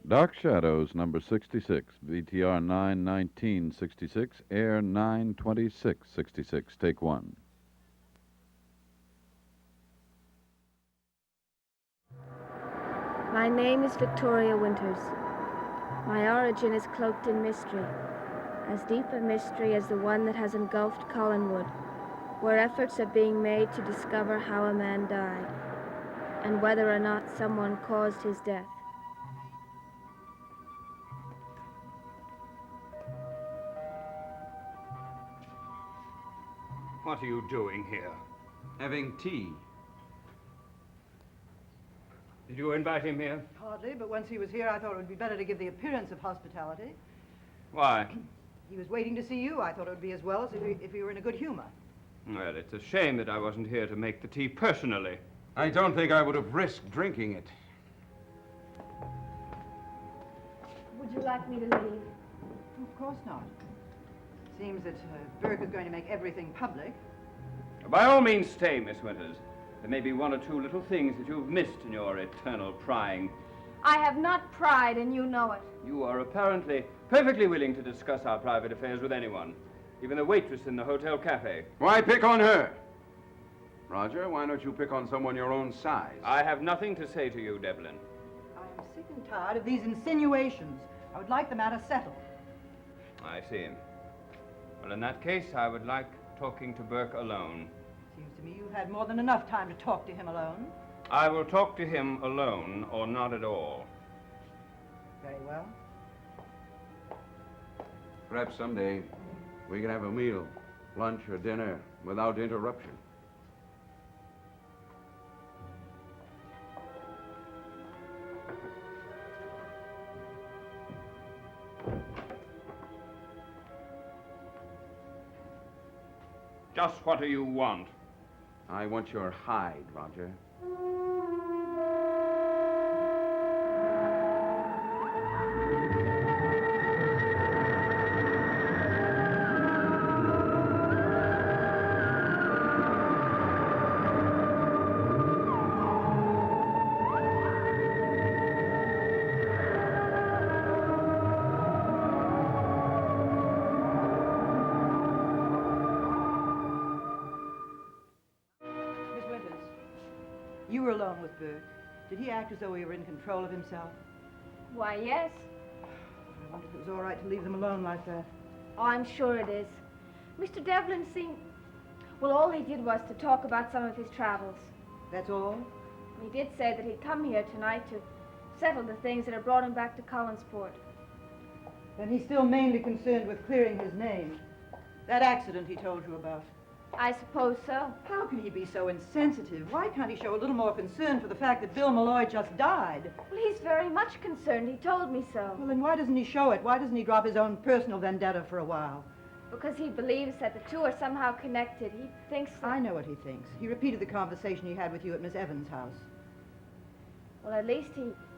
Dark Shadows, number 66, VTR 91966, air 92666, take one. My name is Victoria Winters. My origin is cloaked in mystery, as deep a mystery as the one that has engulfed Collinwood, where efforts are being made to discover how a man died, and whether or not someone caused his death. What are you doing here? Having tea. Did you invite him here? Hardly, but once he was here, I thought it would be better to give the appearance of hospitality. Why? He was waiting to see you. I thought it would be as well as if he were in a good humor. Well, it's a shame that I wasn't here to make the tea personally. I don't think I would have risked drinking it. Would you like me to leave? Of course not. Seems that Burke is going to make everything public. By all means, stay, Miss Winters. There may be one or two little things that you've missed in your eternal prying. I have not pried, and you know it. You are apparently perfectly willing to discuss our private affairs with anyone, even the waitress in the hotel cafe. Why pick on her? Roger, why don't you pick on someone your own size? I have nothing to say to you, Devlin. I am sick and tired of these insinuations. I would like the matter settled. I see. Well, in that case, I would like talking to Burke alone. Seems to me you've had more than enough time to talk to him alone. I will talk to him alone, or not at all. Very well. Perhaps someday we can have a meal, lunch or dinner, without interruption. Just what do you want? I want your hide, Roger. Miss Winters, you were alone with Burke. Did he act as though he were in control of himself? Why, yes. I wonder if it was all right to leave them alone like that. Oh, I'm sure it is. Mr. Devlin seemed... Well, all he did was to talk about some of his travels. That's all? He did say that he'd come here tonight to settle the things that had brought him back to Collinsport. Then he's still mainly concerned with clearing his name. That accident he told you about. I suppose so. How can he be so insensitive? Why can't he show a little more concern for the fact that Bill Malloy just died? Well, he's very much concerned. He told me so. Well, then why doesn't he show it? Why doesn't he drop his own personal vendetta for a while? Because he believes that the two are somehow connected. He thinks that... I know what he thinks. He repeated the conversation he had with you at Miss Evans' house. Well, at least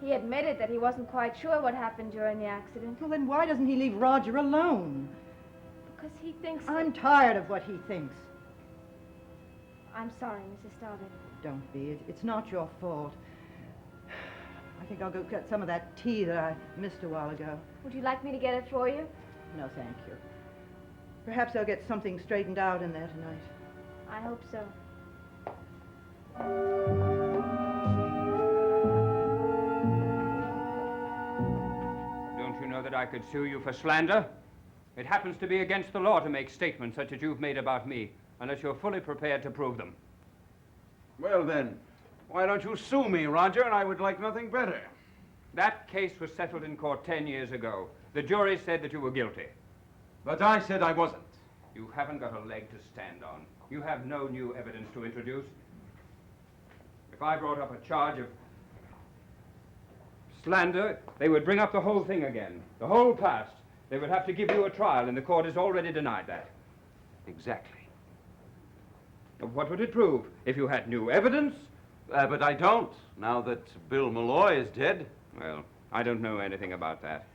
he admitted that he wasn't quite sure what happened during the accident. Well, then why doesn't he leave Roger alone? Because he thinks... I'm tired of what he thinks. I'm sorry, Mrs. Stoddard. Don't be. It's not your fault. I think I'll go get some of that tea that I missed a while ago. Would you like me to get it for you? No, thank you. Perhaps I'll get something straightened out in there tonight. I hope so. Don't you know that I could sue you for slander? It happens to be against the law to make statements such as you've made about me, unless you're fully prepared to prove them. Well, then, why don't you sue me, Roger, and I would like nothing better. That case was settled in court 10 years ago. The jury said that you were guilty. But I said I wasn't. You haven't got a leg to stand on. You have no new evidence to introduce. If I brought up a charge of slander, they would bring up the whole thing again, the whole past. They would have to give you a trial, and the court has already denied that. Exactly. What would it prove? If you had new evidence? But I don't, now that Bill Malloy is dead. Well, I don't know anything about that.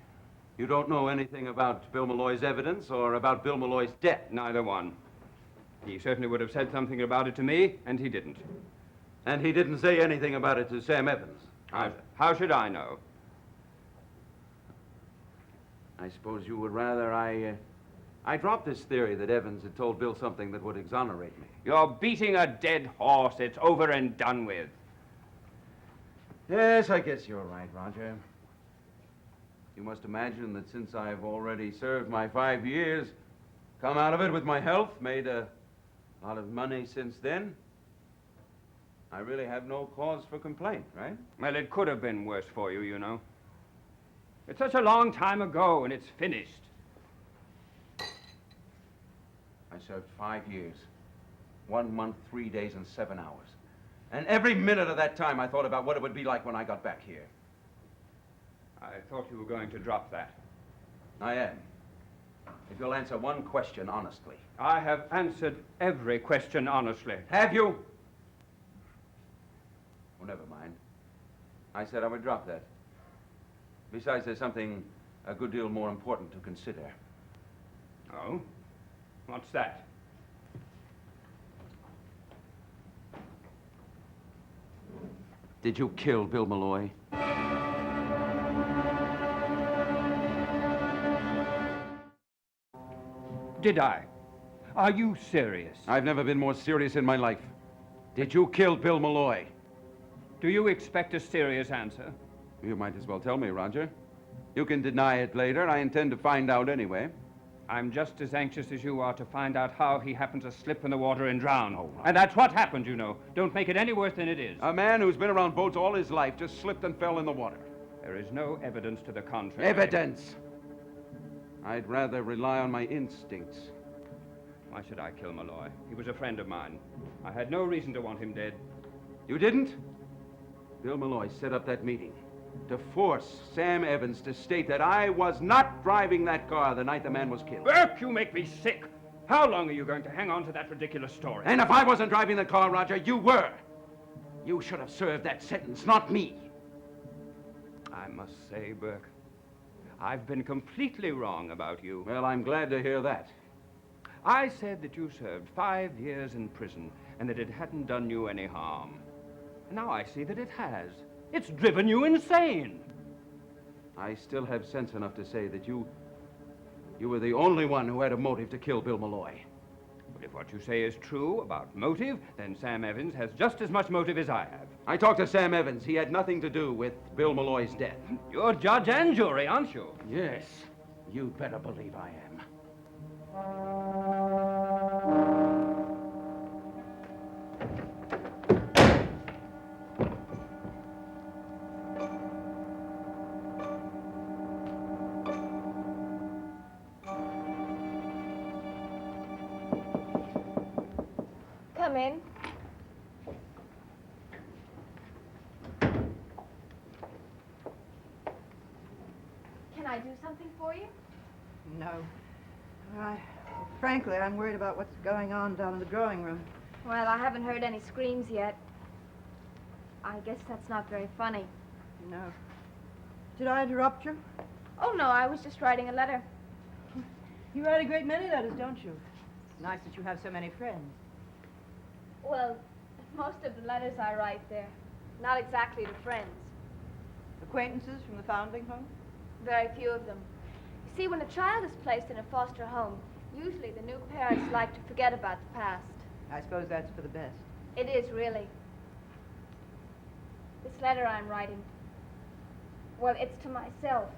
You don't know anything about Bill Malloy's evidence or about Bill Malloy's death? Neither one. He certainly would have said something about it to me, and he didn't. And he didn't say anything about it to Sam Evans? How should I know? I suppose you would rather I dropped this theory that Evans had told Bill something that would exonerate me. You're beating a dead horse. It's over and done with. Yes, I guess you're right, Roger. You must imagine that since I've already served my 5 years, come out of it with my health, made a lot of money since then, I really have no cause for complaint, right? Well, it could have been worse for you, you know. It's such a long time ago, and it's finished. I served 5 years, 1 month, 3 days, and 7 hours. And every minute of that time, I thought about what it would be like when I got back here. I thought you were going to drop that. I am. If you'll answer one question honestly. I have answered every question honestly. Have you? Oh, never mind. I said I would drop that. Besides, there's something a good deal more important to consider. Oh? What's that? Did you kill Bill Malloy? Did I? Are you serious? I've never been more serious in my life. Did you kill Bill Malloy? Do you expect a serious answer? You might as well tell me, Roger. You can deny it later. I intend to find out anyway. I'm just as anxious as you are to find out how he happened to slip in the water and drown. Oh, and that's what happened, you know. Don't make it any worse than it is. A man who's been around boats all his life just slipped and fell in the water. There is no evidence to the contrary. Evidence! I'd rather rely on my instincts. Why should I kill Malloy? He was a friend of mine. I had no reason to want him dead. You didn't? Bill Malloy set up that meeting to force Sam Evans to state that I was not driving that car the night the man was killed. Burke, you make me sick. How long are you going to hang on to that ridiculous story? And if I wasn't driving the car, Roger, you were. You should have served that sentence, not me. I must say, Burke, I've been completely wrong about you. Well, I'm glad to hear that. I said that you served 5 years in prison and that it hadn't done you any harm. Now I see that it has. It's driven you insane. I still have sense enough to say that you were the only one who had a motive to kill Bill Malloy. But if what you say is true about motive, then Sam Evans has just as much motive as I have. I talked to Sam Evans. He had nothing to do with Bill Malloy's death. You're judge and jury, aren't you? Yes, you better believe I am. Come in. Can I do something for you? No. Frankly, I'm worried about what's going on down in the drawing room. Well, I haven't heard any screams yet. I guess that's not very funny. No. Did I interrupt you? Oh, no, I was just writing a letter. You write a great many letters, don't you? Nice that you have so many friends. Well, most of the letters I write, they're not exactly to friends. Acquaintances from the foundling home? Very few of them. You see, when a child is placed in a foster home, usually the new parents like to forget about the past. I suppose that's for the best. It is, really. This letter I'm writing, well, it's to myself.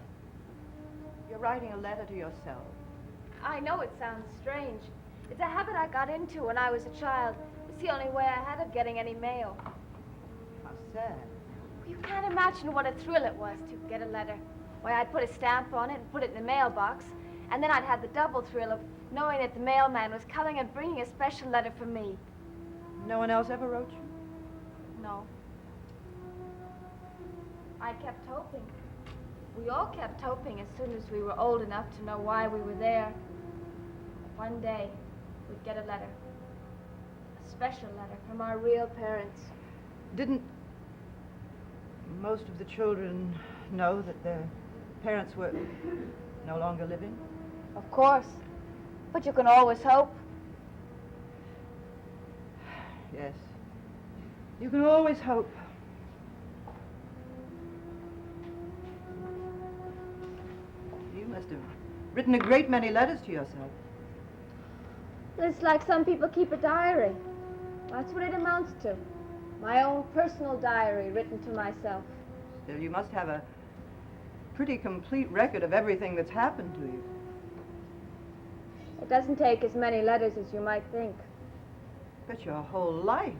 You're writing a letter to yourself. I know it sounds strange. It's a habit I got into when I was a child. It's the only way I had of getting any mail. How sad. You can't imagine what a thrill it was to get a letter. Why, I'd put a stamp on it and put it in the mailbox, and then I'd have the double thrill of knowing that the mailman was coming and bringing a special letter for me. No one else ever wrote you? No. I kept hoping. We all kept hoping as soon as we were old enough to know why we were there. One day, we'd get a letter. A special letter from our real parents. Didn't most of the children know that their parents were no longer living? Of course. But you can always hope. Yes. You can always hope. You must have written a great many letters to yourself. It's like some people keep a diary. That's what it amounts to. My own personal diary written to myself. Still, you must have a pretty complete record of everything that's happened to you. It doesn't take as many letters as you might think. But your whole life.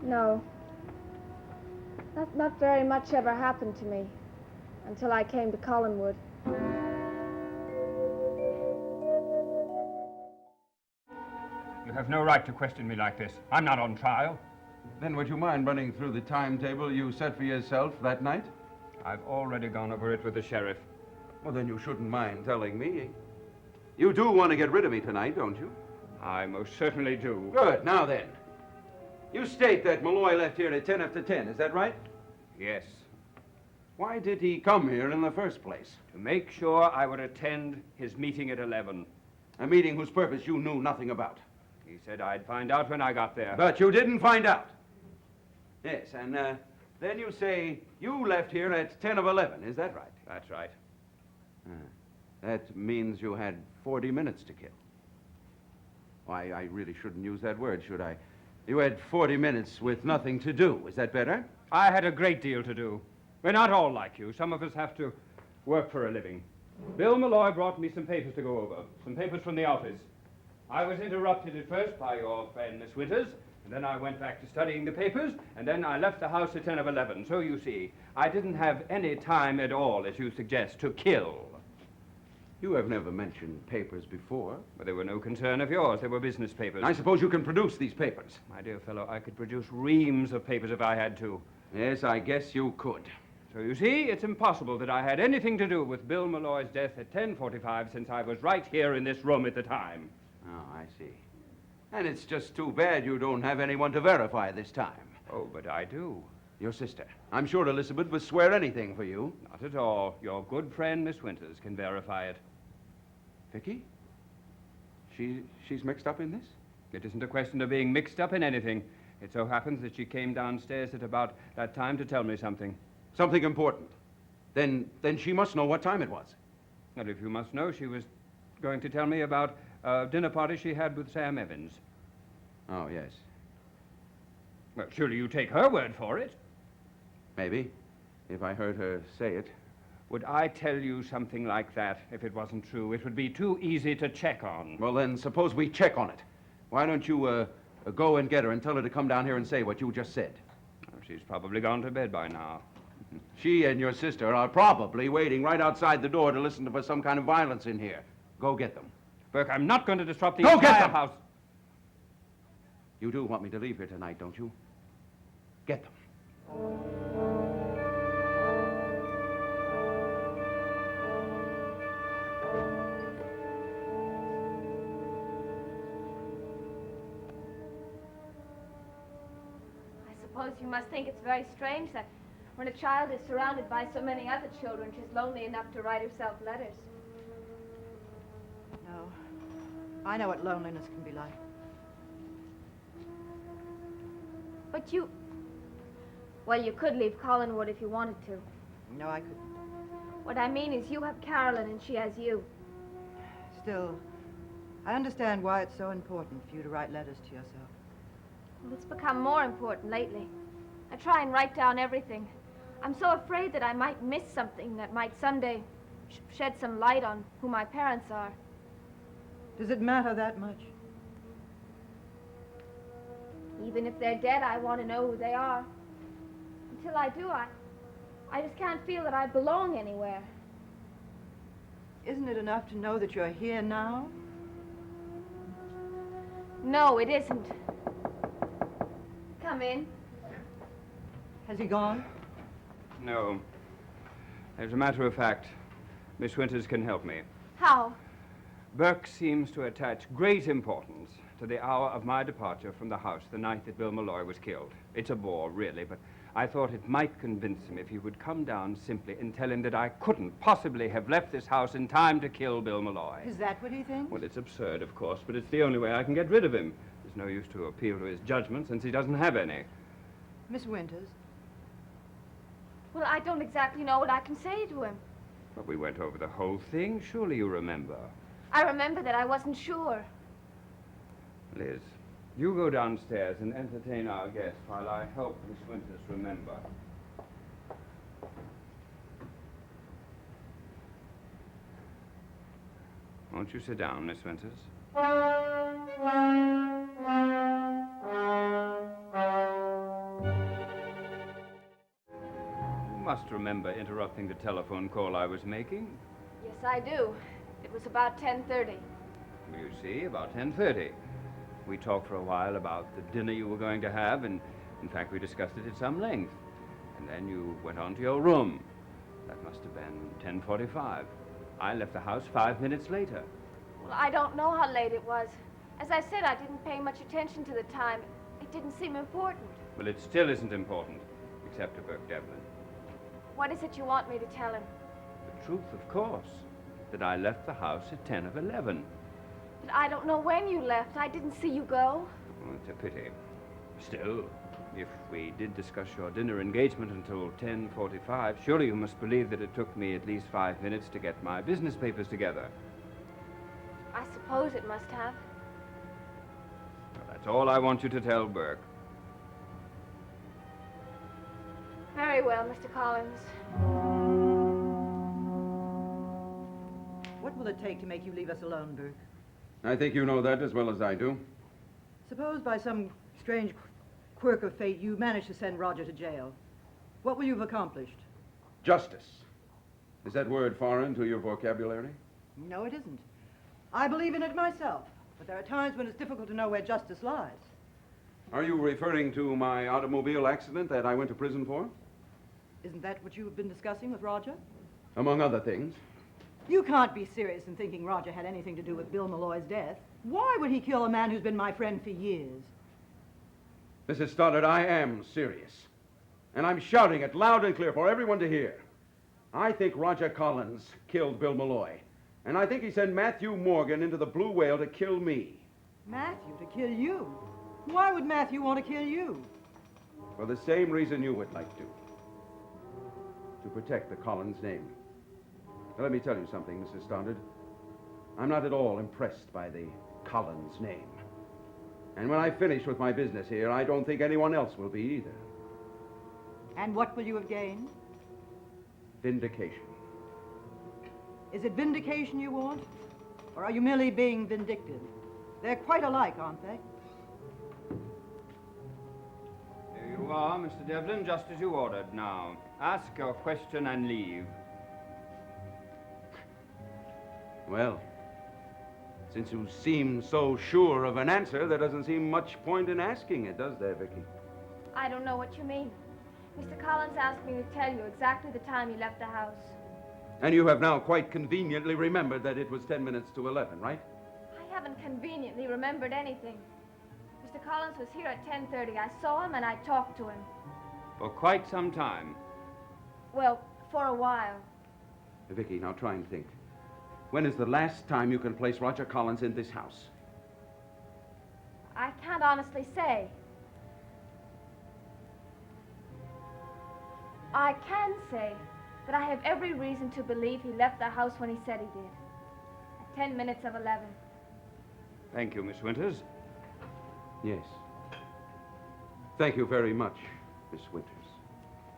No. Not very much ever happened to me until I came to Collinwood. You have no right to question me like this. I'm not on trial. Then would you mind running through the timetable you set for yourself that night? I've already gone over it with the sheriff. Well, then you shouldn't mind telling me. You do want to get rid of me tonight, don't you? I most certainly do. Good. Now then. You state that Malloy left here at 10 after 10, is that right? Yes. Why did he come here in the first place? To make sure I would attend his meeting at 11. A meeting whose purpose you knew nothing about. He said I'd find out when I got there. But you didn't find out. Yes, and then you say you left here at 10 of 11, is that right? That's right. That means you had 40 minutes to kill. Why, I really shouldn't use that word, should I? You had 40 minutes with nothing to do. Is that better? I had a great deal to do. We're not all like you. Some of us have to work for a living. Bill Malloy brought me some papers to go over, some papers from the office. I was interrupted at first by your friend, Miss Winters, and then I went back to studying the papers, and then I left the house at 10 of 11. So you see, I didn't have any time at all, as you suggest, to kill. You have never mentioned papers before. But they were no concern of yours. They were business papers. I suppose you can produce these papers. My dear fellow, I could produce reams of papers if I had to. Yes, I guess you could. So you see, it's impossible that I had anything to do with Bill Malloy's death at 10:45 since I was right here in this room at the time. Oh, I see. And it's just too bad you don't have anyone to verify this time. Oh, but I do. Your sister. I'm sure Elizabeth would swear anything for you. Not at all. Your good friend, Miss Winters, can verify it. Vicky? She's mixed up in this? It isn't a question of being mixed up in anything. It so happens that she came downstairs at about that time to tell me something. Something important. Then she must know what time it was. And if you must know, she was going to tell me about a dinner party she had with Sam Evans. Oh, yes. Well, surely you take her word for it. Maybe, if I heard her say it. Would I tell you something like that if it wasn't true? It would be too easy to check on. Well, then, suppose we check on it. Why don't you go and get her and tell her to come down here and say what you just said? Oh, she's probably gone to bed by now. She and your sister are probably waiting right outside the door to listen for some kind of violence in here. Go get them. Burke, I'm not going to disrupt the Go get entire them! house. You do want me to leave here tonight, don't you? Get them. I suppose you must think it's very strange that when a child is surrounded by so many other children, she's lonely enough to write herself letters. No. I know what loneliness can be like. But you... Well, you could leave Collinwood if you wanted to. No, I couldn't. What I mean is you have Carolyn and she has you. Still, I understand why it's so important for you to write letters to yourself. Well, it's become more important lately. I try and write down everything. I'm so afraid that I might miss something that might someday shed some light on who my parents are. Does it matter that much? Even if they're dead, I want to know who they are. Until I do, I just can't feel that I belong anywhere. Isn't it enough to know that you're here now? No, it isn't. Come in. Has he gone? No. As a matter of fact, Miss Winters can help me. How? Burke seems to attach great importance to the hour of my departure from the house the night that Bill Malloy was killed. It's a bore, really, but I thought it might convince him if he would come down simply and tell him that I couldn't possibly have left this house in time to kill Bill Malloy. Is that what he thinks? Well, it's absurd, of course, but it's the only way I can get rid of him. There's no use to appeal to his judgment since he doesn't have any. Miss Winters, Well, I don't exactly know what I can say to him. But we went over the whole thing. Surely you remember. I remember that I wasn't sure. Liz, you go downstairs and entertain our guest while I help Miss Winters remember. Won't you sit down, Miss Winters? You must remember interrupting the telephone call I was making. Yes, I do. It was about 10:30. You see, about 10:30. We talked for a while about the dinner you were going to have, and in fact we discussed it at some length. And then you went on to your room. That must have been 10:45. I left the house 5 minutes later. Well, I don't know how late it was. As I said, I didn't pay much attention to the time. It didn't seem important. Well, it still isn't important, except to Burke Devlin. What is it you want me to tell him? The truth, of course, that I left the house at 10 of 11. But I don't know when you left. I didn't see you go. Oh, it's a pity. Still, if we did discuss your dinner engagement until 10:45, surely you must believe that it took me at least 5 minutes to get my business papers together. I suppose it must have. Well, that's all I want you to tell Burke. Very well, Mr. Collins. What will it take to make you leave us alone, Burke? I think you know that as well as I do. Suppose by some strange quirk of fate you manage to send Roger to jail. What will you have accomplished? Justice. Is that word foreign to your vocabulary? No, it isn't. I believe in it myself, but there are times when it's difficult to know where justice lies. Are you referring to my automobile accident that I went to prison for? Isn't that what you've been discussing with Roger? Among other things. You can't be serious in thinking Roger had anything to do with Bill Malloy's death. Why would he kill a man who's been my friend for years? Mrs. Stoddard, I am serious. And I'm shouting it loud and clear for everyone to hear. I think Roger Collins killed Bill Malloy. And I think he sent Matthew Morgan into the Blue Whale to kill me. Matthew to kill you? Why would Matthew want to kill you? For the same reason you would like to. To protect the Collins name. Now, let me tell you something, Mrs. Stoddard. I'm not at all impressed by the Collins name. And when I finish with my business here, I don't think anyone else will be either. And what will you have gained? Vindication. Is it vindication you want? Or are you merely being vindictive? They're quite alike, aren't they? Here you are, Mr. Devlin, just as you ordered. Now, ask your question and leave. Well, since you seem so sure of an answer, there doesn't seem much point in asking it, does there, Vicky? I don't know what you mean. Mr. Collins asked me to tell you exactly the time he left the house. And you have now quite conveniently remembered that it was 10 minutes to 11, right? I haven't conveniently remembered anything. Mr. Collins was here at 10:30. I saw him and I talked to him. For quite some time. Well, for a while. Vicky, now try and think. When is the last time you can place Roger Collins in this house? I can't honestly say. I can say that I have every reason to believe he left the house when he said he did. At 10 minutes of 11. Thank you, Miss Winters. Yes. Thank you very much, Miss Winters.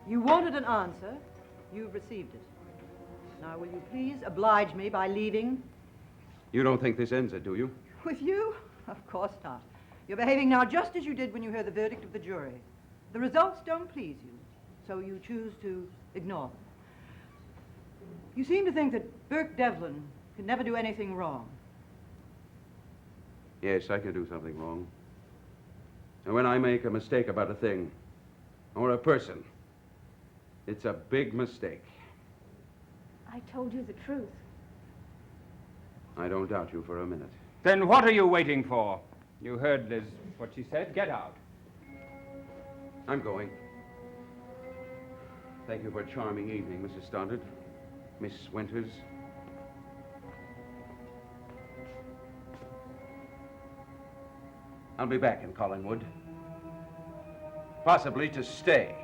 You wanted an answer. You've received it. Now, will you please oblige me by leaving? You don't think this ends it, do you? With you? Of course not. You're behaving now just as you did when you heard the verdict of the jury. The results don't please you, so you choose to ignore them. You seem to think that Burke Devlin can never do anything wrong. Yes, I can do something wrong. And when I make a mistake about a thing, or a person, it's a big mistake. I told you the truth. I don't doubt you for a minute. Then what are you waiting for? You heard Liz, what she said. Get out. I'm going. Thank you for a charming evening, Mrs. Stoddard. Miss Winters. I'll be back in Collinwood. Possibly to stay.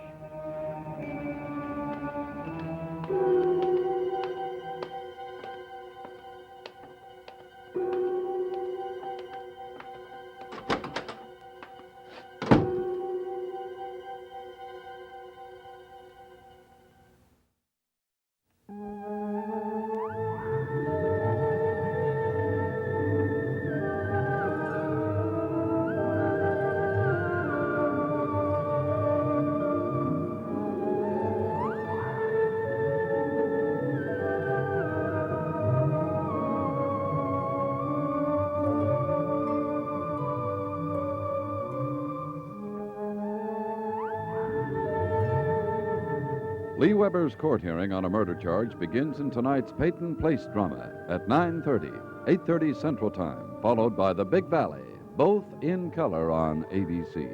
Lee Weber's court hearing on a murder charge begins in tonight's Peyton Place drama at 9:30, 8:30 Central Time, followed by The Big Valley, both in color on ABC.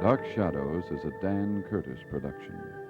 Dark Shadows is a Dan Curtis production.